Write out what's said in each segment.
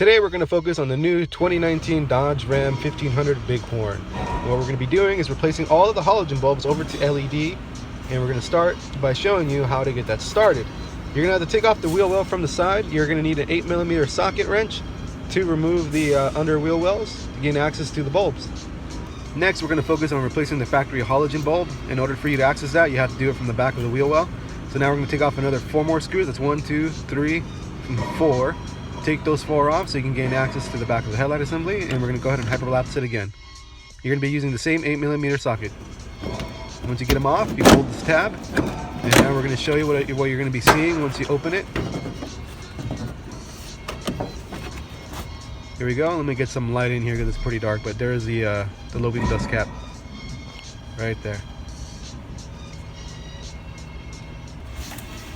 Today we're going to focus on the new 2019 Dodge Ram 1500 Bighorn. What we're going to be doing is replacing all of the halogen bulbs over to LED, and we're going to start by showing you how to get that started. You're going to have to take off the wheel well from the side. You're going to need an 8mm socket wrench to remove the under wheel wells to gain access to the bulbs. Next, we're going to focus on replacing the factory halogen bulb. In order for you to access that, you have to do it from the back of the wheel well. So now we're going to take off another 4 more screws. That's 1, 2, 3, 4. Take those 4 off so you can gain access to the back of the headlight assembly, and we're going to go ahead and hyperlapse it again. You're going to be using the same 8mm socket. Once you get them off, you hold this tab, and now we're going to show you what you're going to be seeing once you open it. Here we go. Let me get some light in here because it's pretty dark, but there's the low beam dust cap right there.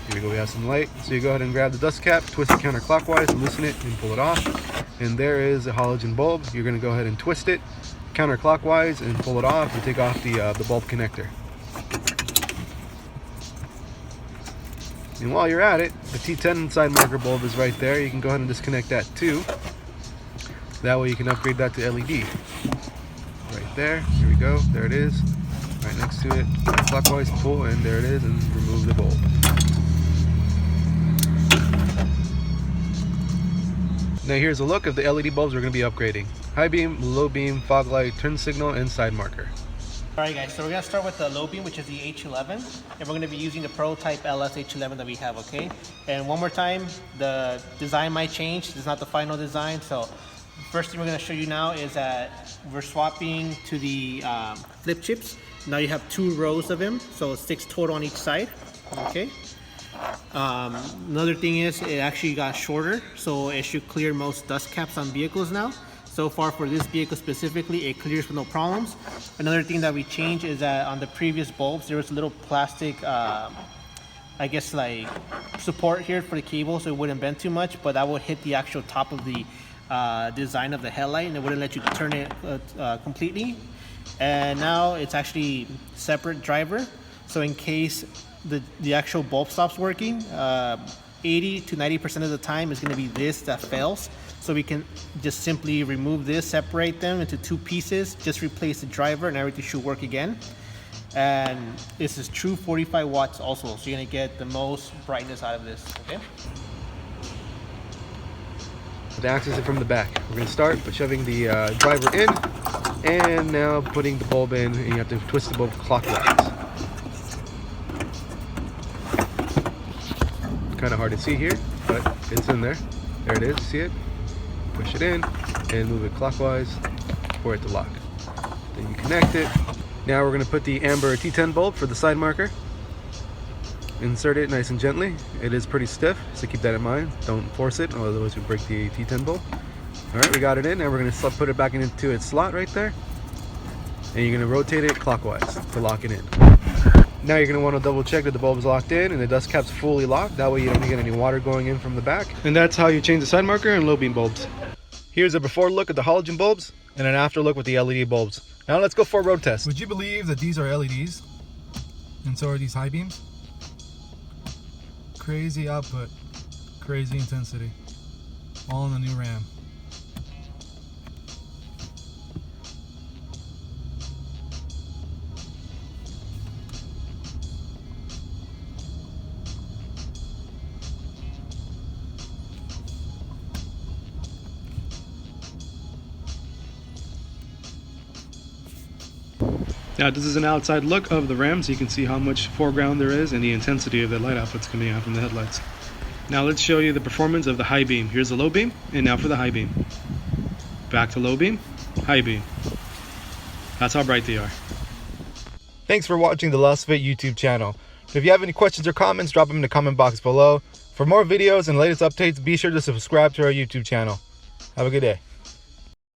Here we go, we have some light. So you go ahead and grab the dust cap, twist it counterclockwise, loosen it, and pull it off. And there is a halogen bulb. You're going to go ahead and twist it counterclockwise and pull it off and take off the bulb connector. And while you're at it, the T10 side marker bulb is right there. You can go ahead and disconnect that too. That way you can upgrade that to LED. Right there, here we go, there it is. Right next to it, clockwise pull, and there it is, and remove the bulb. Now here's a look of the LED bulbs we're going to be upgrading. High beam, low beam, fog light, turn signal, and side marker. Alright guys, so we're going to start with the low beam, which is the H11. And we're going to be using the prototype LS H11 that we have, okay? And one more time, the design might change. This is not the final design. So first thing we're going to show you now is that we're swapping to the flip chips. Now you have 2 rows of them, so 6 total on each side, okay? Another thing is it actually got shorter, so it should clear most dust caps on vehicles now. So far for this vehicle specifically, it clears with no problems. Another thing that we changed is that on the previous bulbs, there was a little plastic, I guess like support here for the cable so it wouldn't bend too much, but that would hit the actual top of the design of the headlight and it wouldn't let you turn it completely. And now it's actually separate driver, so in case the actual bulb stops working, 80 to 90% of the time is going to be this that fails. So we can just simply remove this, separate them into 2 pieces, just replace the driver, and everything should work again. And this is true 45 watts also, so you're going to get the most brightness out of this, okay? To access it from the back, we're going to start by shoving the driver in, and now putting the bulb in, and you have to twist the bulb clockwise. Kind of hard to see here, but it's in there. There it is, see it? Push it in and move it clockwise for it to lock. Then you connect it. Now we're going to put the amber T10 bulb for the side marker. Insert it nice and gently. It is pretty stiff, so keep that in mind. Don't force it, otherwise you'll break the T10 bulb. Alright, we got it in, and we're going to put it back into its slot right there. And you're going to rotate it clockwise to lock it in. Now you're going to want to double check that the bulb is locked in and the dust cap's fully locked. That way you don't get any water going in from the back. And that's how you change the side marker and low beam bulbs. Here's a before look at the halogen bulbs and an after look with the LED bulbs. Now let's go for a road test. Would you believe that these are LEDs and so are these high beams? Crazy output, crazy intensity, all in the new Ram. Now this is an outside look of the Ram, so you can see how much foreground there is and the intensity of the light outputs coming out from the headlights. Now let's show you the performance of the high beam. Here's the low beam, and now for the high beam. Back to low beam, high beam. That's how bright they are. Thanks for watching the Lasfit YouTube channel. If you have any questions or comments, drop them in the comment box below. For more videos and latest updates, be sure to subscribe to our YouTube channel. Have a good day.